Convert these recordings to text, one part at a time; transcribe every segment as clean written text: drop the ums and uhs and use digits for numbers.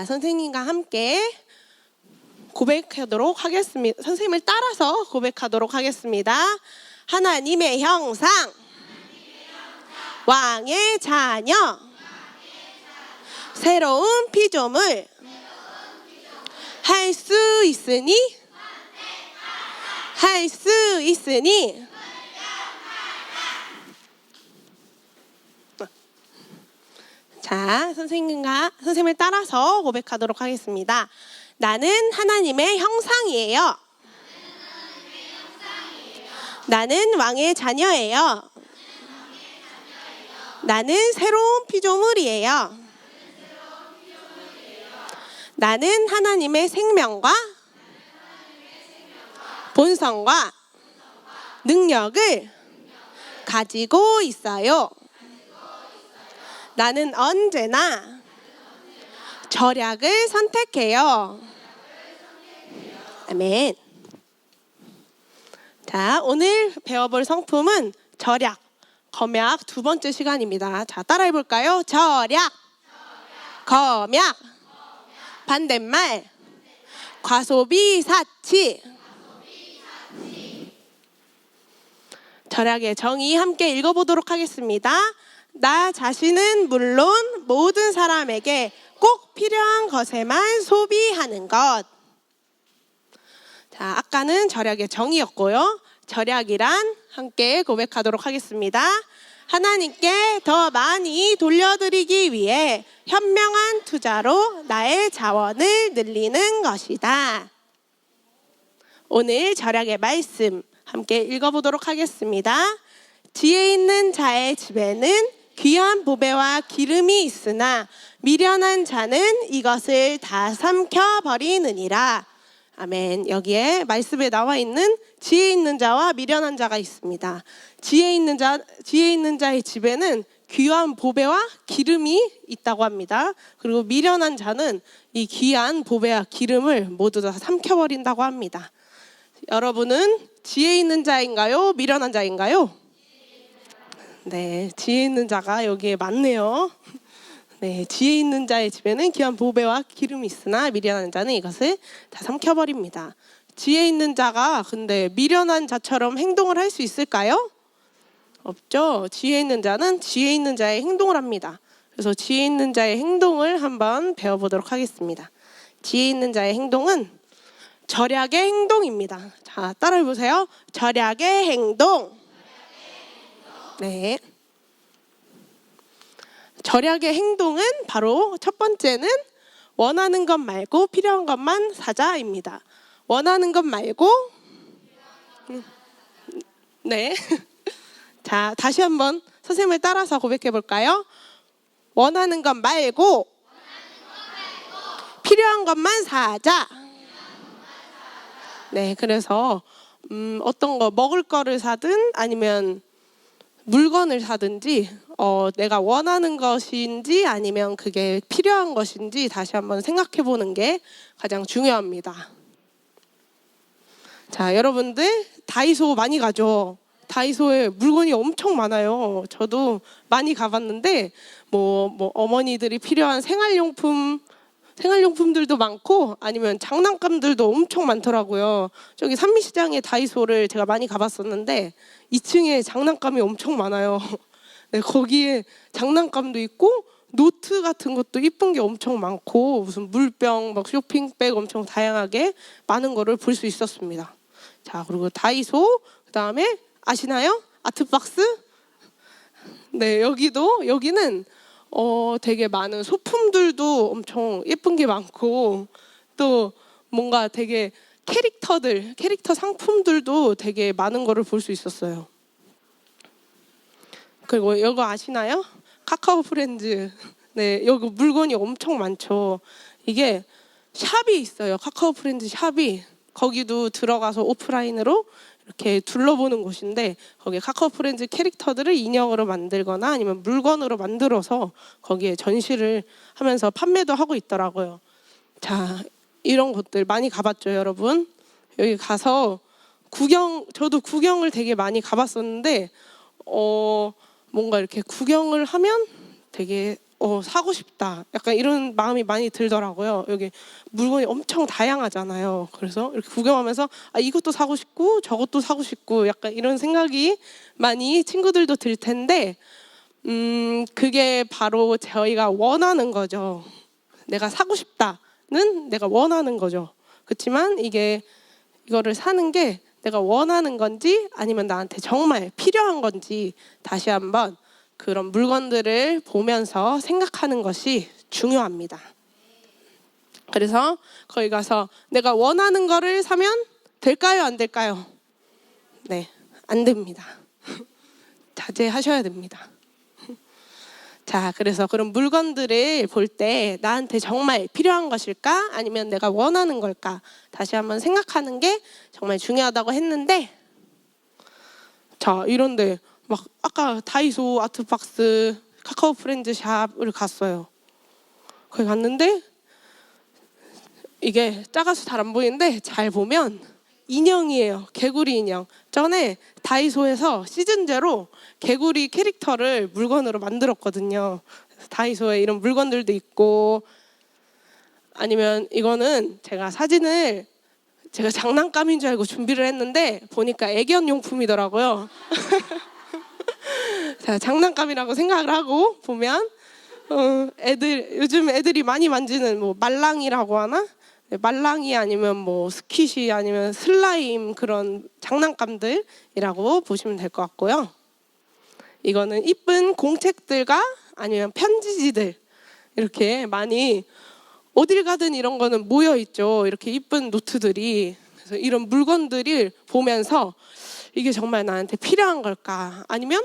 자, 선생님과 함께 고백하도록 하겠습니다. 선생님을 따라서 고백하도록 하겠습니다. 하나님의 형상, 왕의 자녀, 새로운 피조물, 할 수 있으니, 자, 선생님을 따라서 고백하도록 하겠습니다. 나는 하나님의 형상이에요. 나는 왕의 자녀예요. 나는 새로운 피조물이에요. 나는 하나님의 생명과 본성과 능력을 가지고 있어요. 나는 언제나 절약을 선택해요. 아멘. 자, 오늘 배워볼 성품은 절약, 검약 두 번째 시간입니다. 자, 따라해 볼까요? 절약, 검약, 반대말, 과소비, 사치. 절약의 정의 함께 읽어보도록 하겠습니다. 나 자신은 물론 모든 사람에게 꼭 필요한 것에만 소비하는 것. 자, 아까는 절약의 정의였고요. 절약이란 함께 고백하도록 하겠습니다. 하나님께 더 많이 돌려드리기 위해 현명한 투자로 나의 자원을 늘리는 것이다. 오늘 절약의 말씀 함께 읽어보도록 하겠습니다. 지혜 있는 자의 집에는 귀한 보배와 기름이 있으나 미련한 자는 이것을 다 삼켜버리느니라. 아멘. 여기에 말씀에 나와 있는 지혜 있는 자와 미련한 자가 있습니다. 지혜 있는 자의 집에는 귀한 보배와 기름이 있다고 합니다. 그리고 미련한 자는 이 귀한 보배와 기름을 모두 다 삼켜버린다고 합니다. 여러분은 지혜 있는 자인가요? 미련한 자인가요? 네, 지혜 있는 자가 여기에 많네요. 네, 지혜 있는 자의 집에는 귀한 보배와 기름이 있으나 미련한 자는 이것을 다 삼켜버립니다. 지혜 있는 자가 근데 미련한 자처럼 행동을 할 수 있을까요? 없죠. 지혜 있는 자는 지혜 있는 자의 행동을 합니다. 그래서 지혜 있는 자의 행동을 한번 배워보도록 하겠습니다. 지혜 있는 자의 행동은 절약의 행동입니다. 자, 따라해보세요. 절약의 행동. 네. 절약의 행동은 바로 첫 번째는 원하는 것 말고 필요한 것만 사자입니다. 원하는 것 말고 네. 자, 다시 한번 선생님을 따라서 고백해 볼까요? 원하는 것 말고 필요한 것만 사자. 네, 그래서 어떤 거 먹을 거를 사든 아니면 물건을 사든지 내가 원하는 것인지 아니면 그게 필요한 것인지 다시 한번 생각해 보는 게 가장 중요합니다. 자, 여러분들 다이소 많이 가죠? 다이소에 물건이 엄청 많아요. 저도 많이 가봤는데 뭐 어머니들이 필요한 생활용품들도 많고 아니면 장난감들도 엄청 많더라고요. 저기 산미시장의 다이소를 제가 많이 가봤었는데 2층에 장난감이 엄청 많아요. 네, 거기에 장난감도 있고 노트 같은 것도 이쁜 게 엄청 많고 무슨 물병, 막 쇼핑백 엄청 다양하게 많은 거를 볼 수 있었습니다. 자, 그리고 다이소 그다음에 아시나요? 아트박스? 네, 여기는 되게 많은 소품들도 엄청 예쁜 게 많고 또 뭔가 되게 캐릭터 상품들도 되게 많은 거를 볼 수 있었어요. 그리고 이거 아시나요? 카카오 프렌즈. 네, 여기 물건이 엄청 많죠. 이게 샵이 있어요. 카카오 프렌즈 샵이. 거기도 들어가서 오프라인으로 이렇게 둘러보는 곳인데 거기에 카카오 프렌즈 캐릭터들을 인형으로 만들거나 아니면 물건으로 만들어서 거기에 전시를 하면서 판매도 하고 있더라고요. 자, 이런 곳들 많이 가봤죠, 여러분? 여기 가서 저도 구경을 되게 많이 가봤었는데 뭔가 이렇게 구경을 하면 되게 사고 싶다. 약간 이런 마음이 많이 들더라고요. 여기 물건이 엄청 다양하잖아요. 그래서 이렇게 구경하면서 이것도 사고 싶고 저것도 사고 싶고 약간 이런 생각이 많이 친구들도 들 텐데 그게 바로 저희가 원하는 거죠. 내가 사고 싶다는 내가 원하는 거죠. 그렇지만 이거를 사는 게 내가 원하는 건지 아니면 나한테 정말 필요한 건지 다시 한번 그런 물건들을 보면서 생각하는 것이 중요합니다. 그래서 거기 가서 내가 원하는 거를 사면 될까요? 안 될까요? 네, 안 됩니다. 자제하셔야 됩니다. 자, 그래서 그런 물건들을 볼 때 나한테 정말 필요한 것일까? 아니면 내가 원하는 걸까? 다시 한번 생각하는 게 정말 중요하다고 했는데, 자, 이런데 막 아까 다이소, 아트박스, 카카오 프렌즈샵을 갔어요. 거기 갔는데 이게 작아서 잘 안 보이는데 잘 보면 인형이에요. 개구리 인형. 전에 다이소에서 시즌제로 개구리 캐릭터를 물건으로 만들었거든요. 다이소에 이런 물건들도 있고, 아니면 이거는 제가 사진을 제가 장난감인 줄 알고 준비를 했는데 보니까 애견 용품이더라고요. 자, 장난감이라고 생각을 하고 보면 요즘 애들이 많이 만지는 뭐 말랑이라고 하나? 말랑이 아니면 뭐 스퀴시 아니면 슬라임 그런 장난감들이라고 보시면 될 것 같고요. 이거는 이쁜 공책들과 아니면 편지지들 이렇게 많이 어딜 가든 이런 거는 모여 있죠. 이렇게 이쁜 노트들이. 그래서 이런 물건들을 보면서 이게 정말 나한테 필요한 걸까? 아니면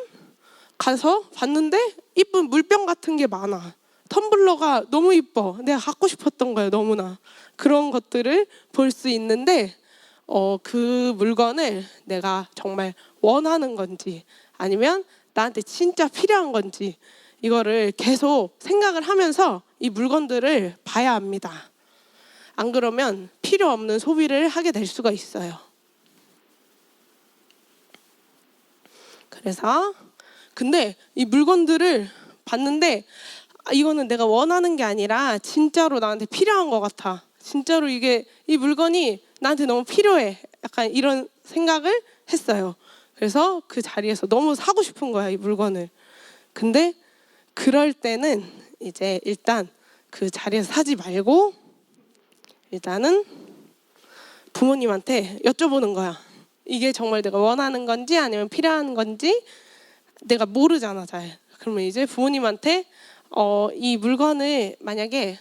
가서 봤는데 이쁜 물병 같은 게 많아. 텀블러가 너무 이뻐. 내가 갖고 싶었던 거예요. 너무나. 그런 것들을 볼 수 있는데 그 물건을 내가 정말 원하는 건지 아니면 나한테 진짜 필요한 건지 이거를 계속 생각을 하면서 이 물건들을 봐야 합니다. 안 그러면 필요 없는 소비를 하게 될 수가 있어요. 그래서 근데 이 물건들을 봤는데 이거는 내가 원하는 게 아니라 진짜로 나한테 필요한 것 같아. 진짜로 이 물건이 나한테 너무 필요해. 약간 이런 생각을 했어요. 그래서 그 자리에서 너무 사고 싶은 거야, 이 물건을. 근데 그럴 때는 이제 일단 그 자리에서 사지 말고 일단은 부모님한테 여쭤보는 거야. 이게 정말 내가 원하는 건지 아니면 필요한 건지 내가 모르잖아, 잘. 그러면 이제 부모님한테 이 물건을 만약에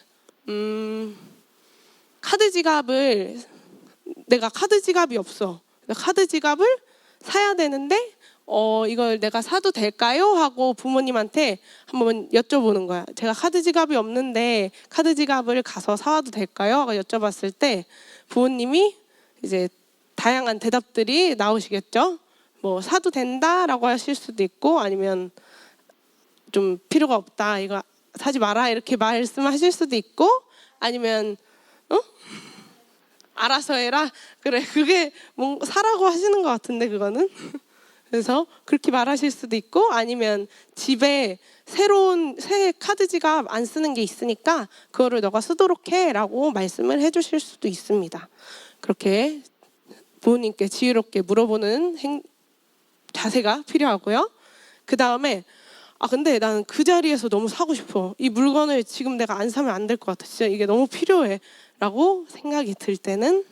내가 카드 지갑이 없어. 카드 지갑을 사야 되는데 이걸 내가 사도 될까요? 하고 부모님한테 한번 여쭤보는 거야. 제가 카드 지갑이 없는데 카드 지갑을 가서 사와도 될까요? 하고 여쭤봤을 때 부모님이 이제 다양한 대답들이 나오시겠죠. 뭐 사도 된다라고 하실 수도 있고 아니면 좀 필요가 없다. 이거 사지 마라. 이렇게 말씀하실 수도 있고 아니면 알아서 해라. 그래, 그게 뭔가 사라고 하시는 것 같은데 그거는. 그래서 그렇게 말하실 수도 있고 아니면 집에 새 카드 지갑 안 쓰는 게 있으니까 그거를 너가 쓰도록 해라고 말씀을 해주실 수도 있습니다. 그렇게 부모님께 지혜롭게 물어보는 자세가 필요하고요. 그 다음에 근데 나는 그 자리에서 너무 사고 싶어. 이 물건을 지금 내가 안 사면 안 될 것 같아. 진짜 이게 너무 필요해 라고 생각이 들 때는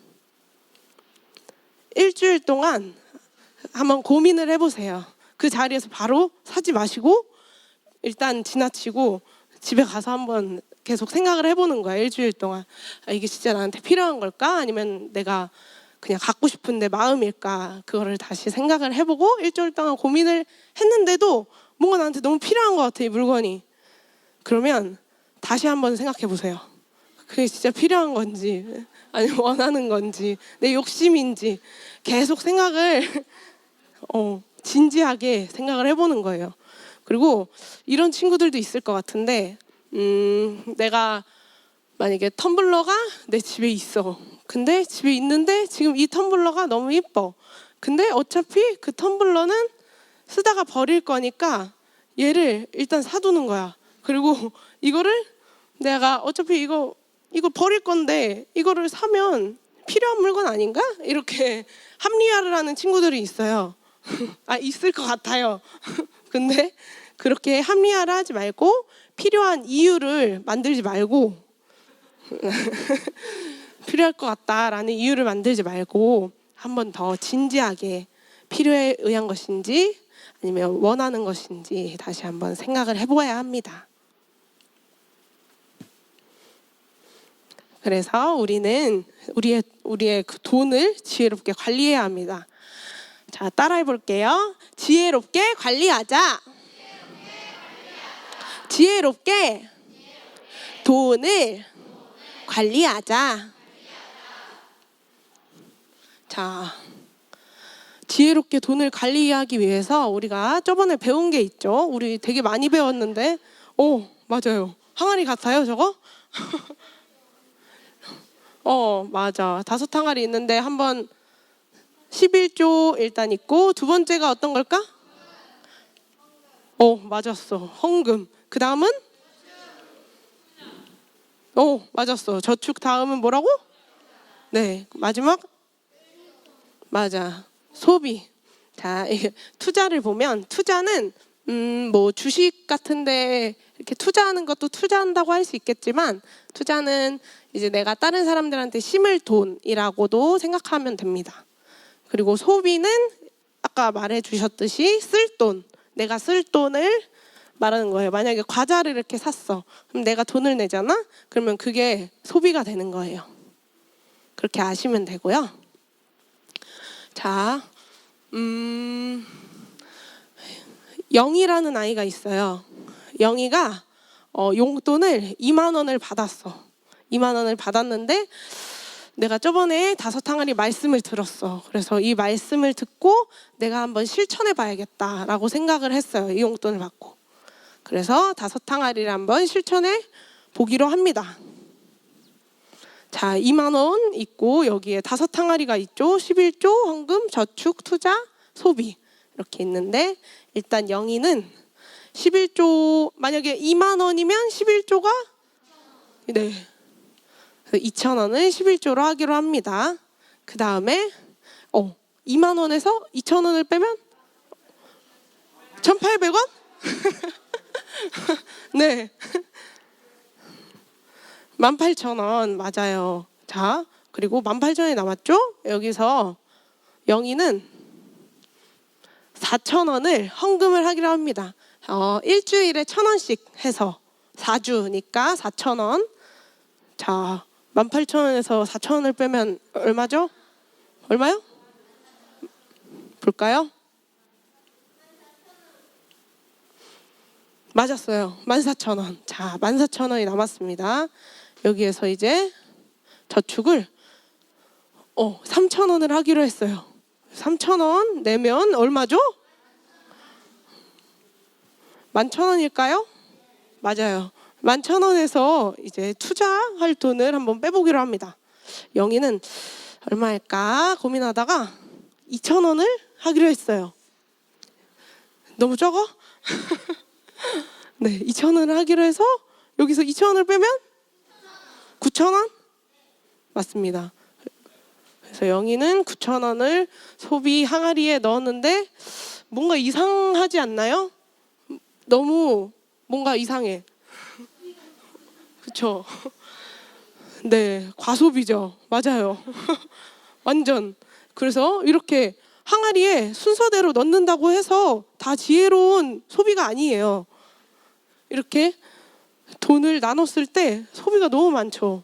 일주일 동안 한번 고민을 해보세요. 그 자리에서 바로 사지 마시고 일단 지나치고 집에 가서 한번 계속 생각을 해보는 거야. 일주일 동안 이게 진짜 나한테 필요한 걸까? 아니면 내가 그냥 갖고 싶은 내 마음일까? 그거를 다시 생각을 해보고 일주일 동안 고민을 했는데도 뭔가 나한테 너무 필요한 것 같아, 이 물건이. 그러면 다시 한번 생각해 보세요. 그게 진짜 필요한 건지 아니면 원하는 건지 내 욕심인지 계속 생각을 진지하게 생각을 해보는 거예요. 그리고 이런 친구들도 있을 것 같은데 내가 만약에 텀블러가 내 집에 있어. 근데 집에 있는데 지금 이 텀블러가 너무 예뻐. 근데 어차피 그 텀블러는 쓰다가 버릴 거니까 얘를 일단 사두는 거야. 그리고 이거를 내가 어차피 이거 버릴 건데 이거를 사면 필요한 물건 아닌가? 이렇게 합리화를 하는 친구들이 있어요. 있을 것 같아요. 근데 그렇게 합리화를 하지 말고 필요한 이유를 만들지 말고 필요할 것 같다라는 이유를 만들지 말고 한 번 더 진지하게 필요에 의한 것인지 아니면 원하는 것인지 다시 한번 생각을 해보아야 합니다. 그래서 우리는 우리의 그 돈을 지혜롭게 관리해야 합니다. 자, 따라해 볼게요. 지혜롭게 관리하자. 지혜롭게 돈을 관리하자. 자, 지혜롭게 돈을 관리하기 위해서 우리가 저번에 배운 게 있죠. 우리 되게 많이 배웠는데, 맞아요. 항아리 같아요, 저거? 맞아. 5항아리 있는데 한번 11조 일단 있고 두 번째가 어떤 걸까? 맞았어. 헌금. 그 다음은? 맞았어. 저축 다음은 뭐라고? 네, 마지막? 맞아. 소비. 자, 투자를 보면 투자는 뭐 주식 같은데 이렇게 투자하는 것도 투자한다고 할 수 있겠지만 투자는 이제 내가 다른 사람들한테 심을 돈이라고도 생각하면 됩니다. 그리고 소비는 아까 말해 주셨듯이 쓸 돈, 내가 쓸 돈을 말하는 거예요. 만약에 과자를 이렇게 샀어. 그럼 내가 돈을 내잖아? 그러면 그게 소비가 되는 거예요. 그렇게 아시면 되고요. 자, 영희라는 아이가 있어요. 영희가 용돈을 2만 원을 받았어. 2만 원을 받았는데 내가 저번에 5항아리 말씀을 들었어. 그래서 이 말씀을 듣고 내가 한번 실천해 봐야겠다라고 생각을 했어요. 이 용돈을 받고. 그래서 5항아리를 한번 실천해 보기로 합니다. 자, 2만 원 있고 여기에 5항아리가 있죠. 11조, 헌금, 저축, 투자, 소비 이렇게 있는데 일단 영희는 11조 만약에 2만 원이면 11조가 네. 2,000원을 11조로 하기로 합니다. 그 다음에 2만 원에서 2,000원을 빼면 1,800원? 네. 18,000원 맞아요. 자, 그리고 18,000원이 남았죠? 여기서 영희는 4,000원을 헌금을 하기로 합니다. 일주일에 1,000원씩 해서 4주니까 4,000원. 자, 18,000원에서 4,000원을 빼면 얼마죠? 얼마요? 볼까요? 맞았어요. 14,000원. 자, 14,000원이 남았습니다. 여기에서 이제 저축을 3,000원을 하기로 했어요. 3,000원 내면 얼마죠? 11,000원일까요? 맞아요. 11,000원에서 이제 투자할 돈을 한번 빼보기로 합니다. 영희는 얼마일까 고민하다가 2,000원을 하기로 했어요. 너무 적어? 네, 2,000원을 하기로 해서 여기서 2,000원을 빼면 9,000원? 맞습니다. 그래서 영희는 9,000원을 소비 항아리에 넣었는데 뭔가 이상하지 않나요? 너무 뭔가 이상해. 그렇죠? 네, 과소비죠. 맞아요. 완전. 그래서 이렇게 항아리에 순서대로 넣는다고 해서 다 지혜로운 소비가 아니에요. 이렇게 돈을 나눴을 때 소비가 너무 많죠.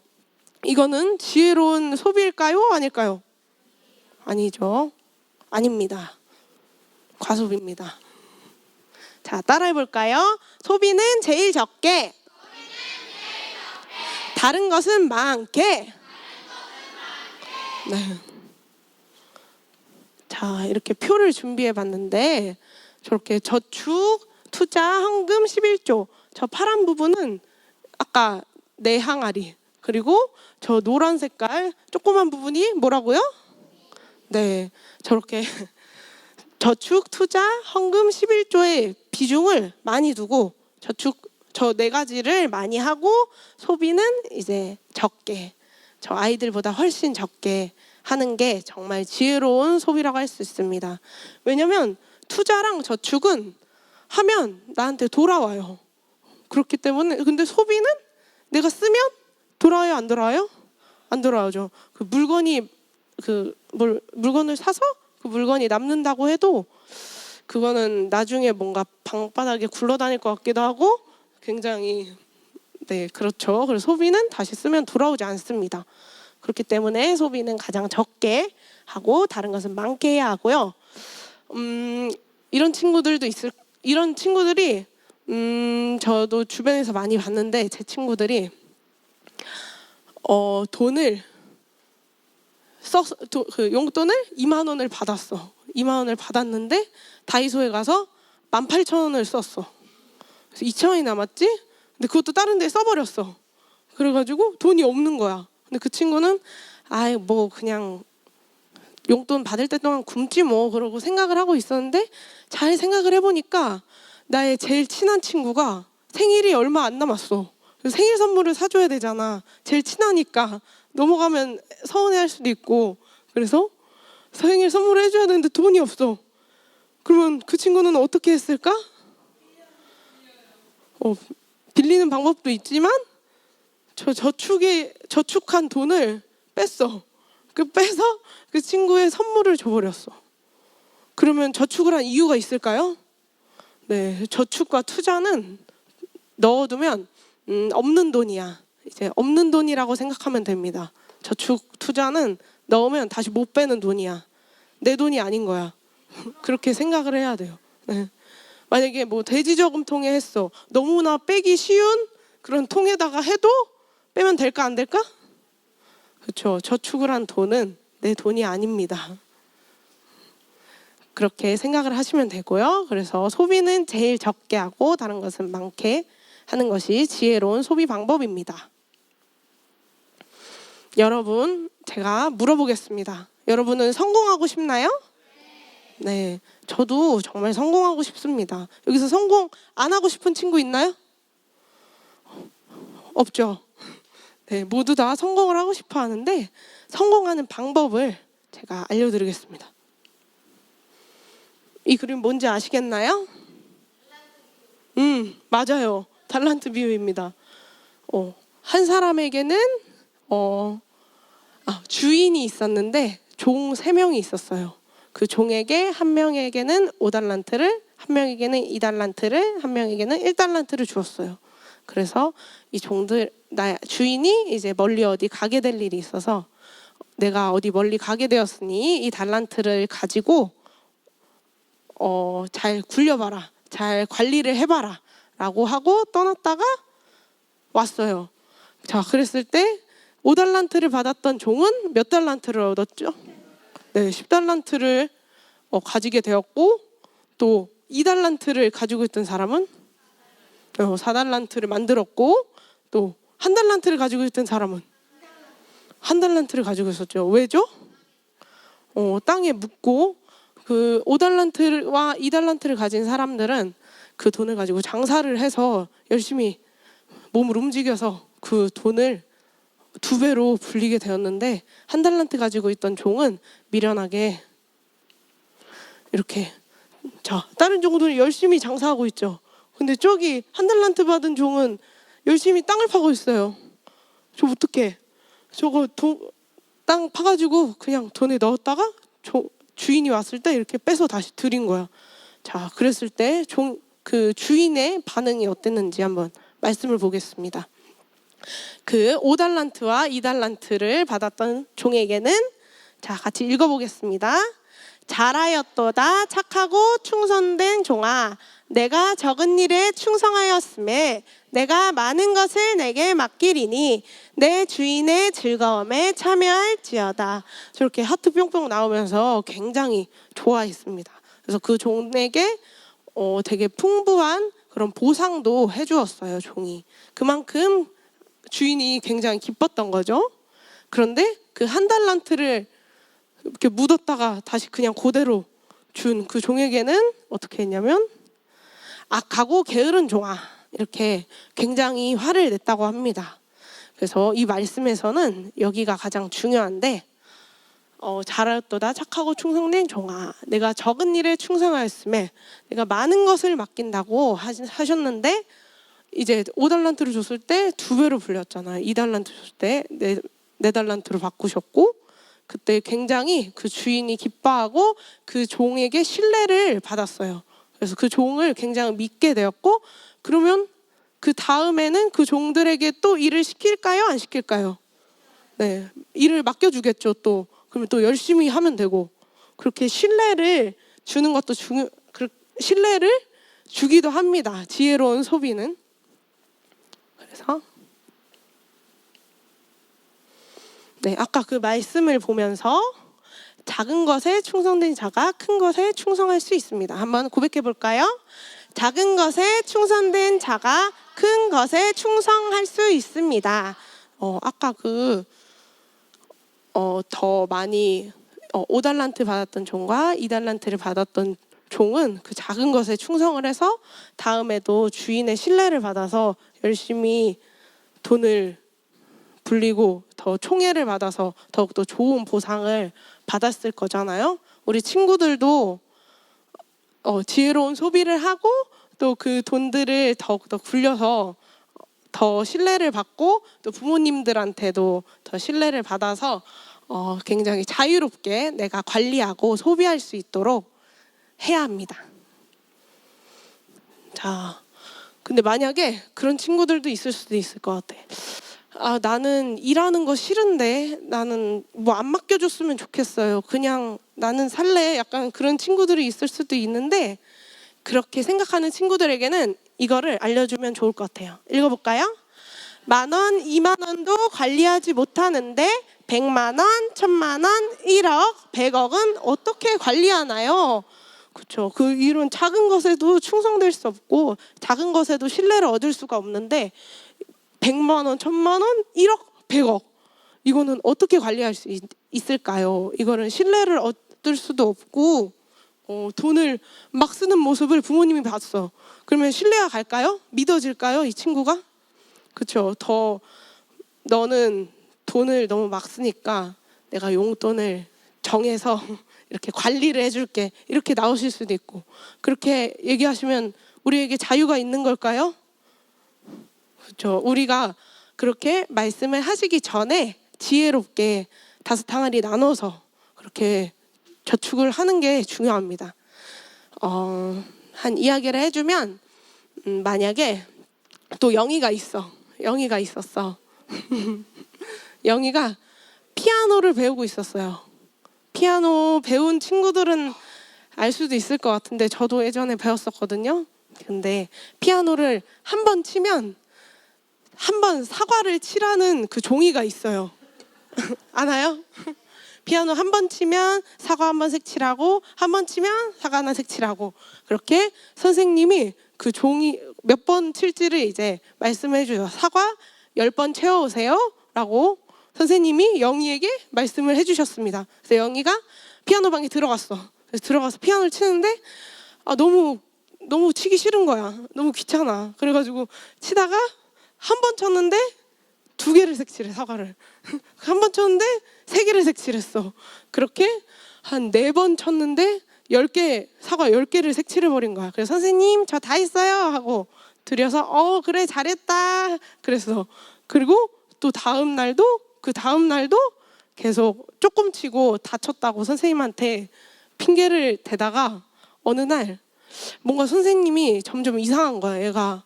이거는 지혜로운 소비일까요? 아닐까요? 아니죠. 아닙니다. 과소비입니다. 자, 따라해 볼까요? 소비는 제일 적게, 다른 것은 많게. 네. 자, 이렇게 표를 준비해 봤는데 저렇게 저축, 투자, 헌금 11조. 저 파란 부분은 아까 네 항아리. 그리고 저 노란 색깔 조그만 부분이 뭐라고요? 네, 저렇게 저축, 투자, 헌금 11조의 비중을 많이 두고 저 네 가지를 많이 하고 소비는 이제 적게, 저 아이들보다 훨씬 적게 하는 게 정말 지혜로운 소비라고 할 수 있습니다. 왜냐면 투자랑 저축은 하면 나한테 돌아와요. 그렇기 때문에. 근데 소비는 내가 쓰면 돌아와요, 안 돌아와요? 안 돌아오죠. 물건을 사서 그 물건이 남는다고 해도 그거는 나중에 뭔가 방바닥에 굴러다닐 것 같기도 하고 굉장히 그렇죠. 그래서 소비는 다시 쓰면 돌아오지 않습니다. 그렇기 때문에 소비는 가장 적게 하고 다른 것은 많게 해야 하고요. 이런 친구들이 저도 주변에서 많이 봤는데 제 친구들이 돈을 용돈을 2만 원을 받았어. 2만 원을 받았는데 다이소에 가서 18,000원을 썼어. 그래서 2,000원이 남았지? 근데 그것도 다른 데 써버렸어. 그래가지고 돈이 없는 거야. 근데 그 친구는 뭐 그냥 용돈 받을 때 동안 굶지 뭐 그러고 생각을 하고 있었는데 잘 생각을 해보니까 나의 제일 친한 친구가 생일이 얼마 안 남았어. 그래서 생일 선물을 사줘야 되잖아. 제일 친하니까 넘어가면 서운해할 수도 있고. 그래서 생일 선물을 해줘야 되는데 돈이 없어. 그러면 그 친구는 어떻게 했을까? 빌리는 방법도 있지만 저축한 돈을 뺐어. 빼서 그 친구의 선물을 줘버렸어. 그러면 저축을 한 이유가 있을까요? 네, 저축과 투자는 넣어두면 없는 돈이야. 이제 없는 돈이라고 생각하면 됩니다. 저축, 투자는 넣으면 다시 못 빼는 돈이야. 내 돈이 아닌 거야. 그렇게 생각을 해야 돼요. 네. 만약에 뭐 돼지저금통에 했어. 너무나 빼기 쉬운 그런 통에다가 해도 빼면 될까 안 될까? 그렇죠. 저축을 한 돈은 내 돈이 아닙니다. 그렇게 생각을 하시면 되고요. 그래서 소비는 제일 적게 하고 다른 것은 많게 하는 것이 지혜로운 소비 방법입니다. 여러분, 제가 물어보겠습니다. 여러분은 성공하고 싶나요? 네, 저도 정말 성공하고 싶습니다. 여기서 성공 안 하고 싶은 친구 있나요? 없죠. 네, 모두 다 성공을 하고 싶어 하는데 성공하는 방법을 제가 알려드리겠습니다. 이 그림 뭔지 아시겠나요? 맞아요. 달란트 비유입니다. 한 사람에게는 주인이 있었는데 종 3명이 있었어요. 그 종에게 한 명에게는 5달란트를, 한 명에게는 2달란트를, 한 명에게는 1달란트를 주었어요. 그래서 이 종들, 주인이 이제 멀리 어디 가게 될 일이 있어서 내가 어디 멀리 가게 되었으니 이 달란트를 가지고 잘 굴려봐라, 잘 관리를 해봐라 라고 하고 떠났다가 왔어요. 자, 그랬을 때 5달란트를 받았던 종은 몇 달란트를 얻었죠? 네, 10달란트를 가지게 되었고, 또 2달란트를 가지고 있던 사람은 4달란트를 만들었고, 또 1달란트를 가지고 있던 사람은 1달란트를 가지고 있었죠. 왜죠? 땅에 묻고 그 5달란트와 2달란트를 가진 사람들은 그 돈을 가지고 장사를 해서 열심히 몸을 움직여서 그 돈을 2배로 불리게 되었는데 1달란트 가지고 있던 종은 미련하게 이렇게 다른 종들은 열심히 장사하고 있죠. 근데 저기 1달란트 받은 종은 열심히 땅을 파고 있어요. 저 어떡해? 저거 땅 파가지고 그냥 돈에 넣었다가 주인이 왔을 때 이렇게 빼서 다시 드린 거야. 자, 그랬을 때 그 주인의 반응이 어땠는지 한번 말씀을 보겠습니다. 그 5달란트와 2달란트를 받았던 종에게는, 자, 같이 읽어보겠습니다. 잘하였도다 착하고 충성된 종아, 내가 적은 일에 충성하였음에 내가 많은 것을 내게 맡기리니 내 주인의 즐거움에 참여할지어다. 저렇게 하트 뿅뿅 나오면서 굉장히 좋아했습니다. 그래서 그 종에게 되게 풍부한 그런 보상도 해주었어요, 종이. 그만큼 주인이 굉장히 기뻤던 거죠. 그런데 그 1달란트를 이렇게 묻었다가 다시 그냥 그대로 준 그 종에게는 어떻게 했냐면, 악하고 게으른 종아, 이렇게 굉장히 화를 냈다고 합니다. 그래서 이 말씀에서는 여기가 가장 중요한데 잘하였도다 착하고 충성된 종아, 내가 적은 일에 충성하였음에 내가 많은 것을 맡긴다고 하셨는데, 이제 5달란트를 줬을 때 2배로 불렸잖아요. 2달란트 줬을 때 4달란트로 바꾸셨고, 그때 굉장히 그 주인이 기뻐하고 그 종에게 신뢰를 받았어요. 그래서 그 종을 굉장히 믿게 되었고, 그러면 그 다음에는 그 종들에게 또 일을 시킬까요? 안 시킬까요? 네, 일을 맡겨주겠죠. 또 그러면 또 열심히 하면 되고, 그렇게 신뢰를 주는 것도 신뢰를 주기도 합니다. 지혜로운 소비는. 그래서 네, 아까 그 말씀을 보면서 작은 것에 충성된 자가 큰 것에 충성할 수 있습니다. 한번 고백해 볼까요? 작은 것에 충성된 자가 큰 것에 충성할 수 있습니다. 아까 더 많이 5달란트 받았던 종과 2달란트를 받았던 종은 그 작은 것에 충성을 해서 다음에도 주인의 신뢰를 받아서 열심히 돈을 불리고 더 총애를 받아서 더욱더 좋은 보상을 받았을 거잖아요. 우리 친구들도 지혜로운 소비를 하고 또 그 돈들을 더욱더 굴려서 더 신뢰를 받고, 또 부모님들한테도 더 신뢰를 받아서 굉장히 자유롭게 내가 관리하고 소비할 수 있도록 해야 합니다. 자, 근데 만약에 그런 친구들도 있을 수도 있을 것 같아. 나는 일하는 거 싫은데, 나는 뭐 안 맡겨줬으면 좋겠어요, 그냥 나는 살래, 약간 그런 친구들이 있을 수도 있는데, 그렇게 생각하는 친구들에게는 이거를 알려주면 좋을 것 같아요. 읽어볼까요? 10,000원, 20,000원도 관리하지 못하는데 100만 원, 1,000만 원, 1억, 100억은 어떻게 관리하나요? 그렇죠. 그 이런 작은 것에도 충성될 수 없고 작은 것에도 신뢰를 얻을 수가 없는데 100만 원, 1,000만 원, 1억, 100억, 이거는 어떻게 관리할 수 있을까요? 이거는 신뢰를 얻을 수도 없고 돈을 막 쓰는 모습을 부모님이 봤어. 그러면 신뢰가 갈까요? 믿어질까요? 이 친구가? 그렇죠. 너는 돈을 너무 막 쓰니까 내가 용돈을 정해서 이렇게 관리를 해줄게, 이렇게 나오실 수도 있고, 그렇게 얘기하시면 우리에게 자유가 있는 걸까요? 그렇죠. 우리가 그렇게 말씀을 하시기 전에 지혜롭게 5항아리 나눠서 그렇게 저축을 하는 게 중요합니다. 한 이야기를 해주면, 만약에 또 영희가 있었어. 영희가 피아노를 배우고 있었어요. 피아노 배운 친구들은 알 수도 있을 것 같은데, 저도 예전에 배웠었거든요. 근데 피아노를 한 번 치면 한 번 사과를 치라는 그 종이가 있어요. 아나요? 피아노 한 번 치면 사과 한 번 색칠하고, 한 번 치면 사과 하나 색칠하고, 그렇게 선생님이 그 종이 몇 번 칠지를 이제 말씀해 주셔서 사과 10번 채워오세요 라고 선생님이 영희에게 말씀을 해주셨습니다. 그래서 영희가 피아노 방에 들어갔어. 그래서 들어가서 피아노를 치는데 너무 치기 싫은 거야. 너무 귀찮아. 그래가지고 치다가 한 번 쳤는데 2개를 색칠해, 사과를. 한 번 쳤는데 3개를 색칠했어. 그렇게 한 4번 쳤는데 사과 10개를 색칠해버린 거야. 그래서 선생님 저 다 했어요 하고 드려서 그래 잘했다 그랬어. 그리고 또 그 다음 날도 계속 조금 치고 다쳤다고 선생님한테 핑계를 대다가 어느 날 뭔가 선생님이 점점 이상한 거야. 얘가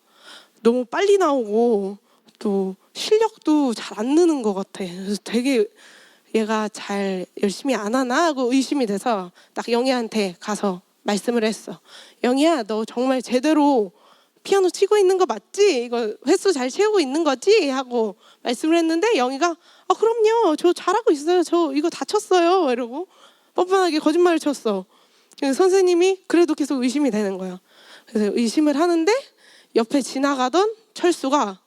너무 빨리 나오고 또 실력도 잘 안 느는 것 같아. 그래서 되게 얘가 잘 열심히 안 하나 하고 의심이 돼서 딱 영희한테 가서 말씀을 했어. 영희야, 너 정말 제대로 피아노 치고 있는 거 맞지? 이거 횟수 잘 채우고 있는 거지? 하고 말씀을 했는데 영희가 그럼요, 저 잘하고 있어요, 저 이거 다 쳤어요 이러고 뻔뻔하게 거짓말을 쳤어. 그래서 선생님이 그래도 계속 의심이 되는 거야. 그래서 의심을 하는데 옆에 지나가던 철수가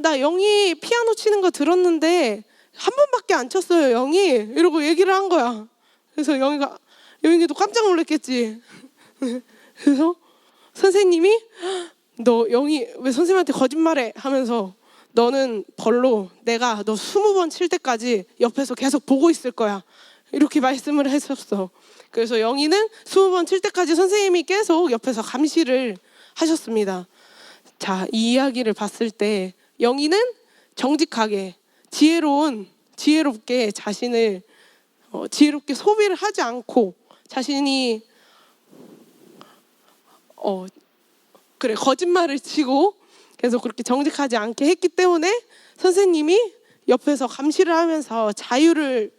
나 영희 피아노 치는 거 들었는데 한 번밖에 안 쳤어요 영희, 이러고 얘기를 한 거야. 그래서 영희도 깜짝 놀랐겠지. 그래서 선생님이 너 영희 왜 선생님한테 거짓말해 하면서 너는 벌로 내가 너 20번 칠 때까지 옆에서 계속 보고 있을 거야. 이렇게 말씀을 했었어. 그래서 영희는 20번 칠 때까지 선생님이 계속 옆에서 감시를 하셨습니다. 자, 이 이야기를 봤을 때 영희는 정직하게 지혜롭게 자신을 지혜롭게 소비를 하지 않고 자신이 거짓말을 치고 계속 그렇게 정직하지 않게 했기 때문에 선생님이 옆에서 감시를 하면서 자유를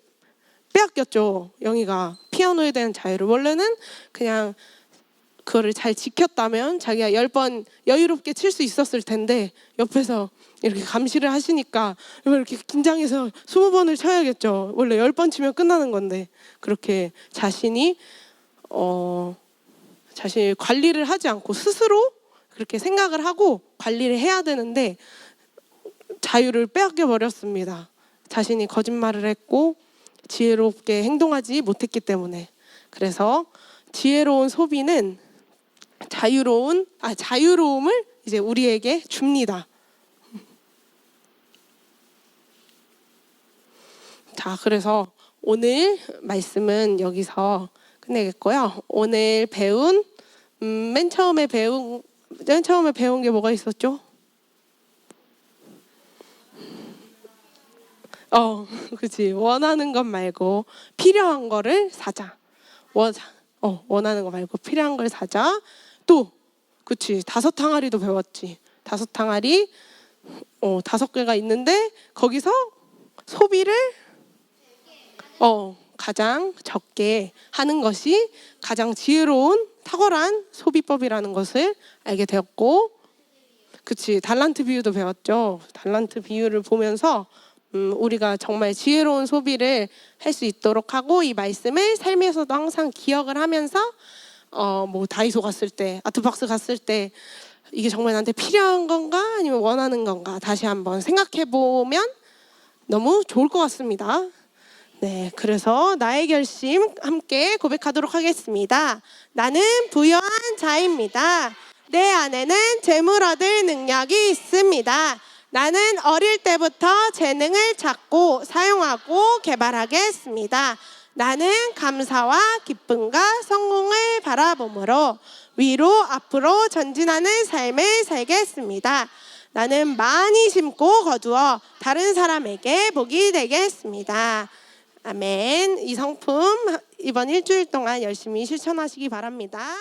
빼앗겼죠. 영희가 피아노에 대한 자유를. 원래는 그냥 그거를 잘 지켰다면 자기가 10번 여유롭게 칠 수 있었을 텐데 옆에서 이렇게 감시를 하시니까 이렇게 긴장해서 20번을 쳐야겠죠. 원래 10번 치면 끝나는 건데 그렇게 자신이 관리를 하지 않고 스스로 그렇게 생각을 하고 관리를 해야 되는데 자유를 빼앗겨 버렸습니다. 자신이 거짓말을 했고 지혜롭게 행동하지 못했기 때문에. 그래서 지혜로운 소비는 자유로움을 이제 우리에게 줍니다. 자, 그래서 오늘 말씀은 여기서 끝내겠고요. 오늘 배운 맨 처음에 배운 게 뭐가 있었죠? 그치. 원하는 것 말고 필요한 거를 사자. 원하는 거 말고 필요한 걸 사자. 또, 그치. 5항아리도 배웠지. 5항아리, 5개가 있는데 거기서 소비를 가장 적게 하는 것이 가장 지혜로운 탁월한 소비법이라는 것을 알게 되었고, 그치. 달란트 비유도 배웠죠. 달란트 비유를 보면서 우리가 정말 지혜로운 소비를 할 수 있도록 하고 이 말씀을 삶에서도 항상 기억을 하면서 뭐 다이소 갔을 때, 아트박스 갔을 때 이게 정말 나한테 필요한 건가 아니면 원하는 건가 다시 한번 생각해 보면 너무 좋을 것 같습니다. 네, 그래서 나의 결심 함께 고백하도록 하겠습니다. 나는 부유한 자입니다. 내 안에는 재물 얻을 능력이 있습니다. 나는 어릴 때부터 재능을 찾고 사용하고 개발하겠습니다. 나는 감사와 기쁨과 성공을 바라보므로 위로 앞으로 전진하는 삶을 살겠습니다. 나는 많이 심고 거두어 다른 사람에게 복이 되겠습니다. 아멘. 이 성품 이번 일주일 동안 열심히 실천하시기 바랍니다.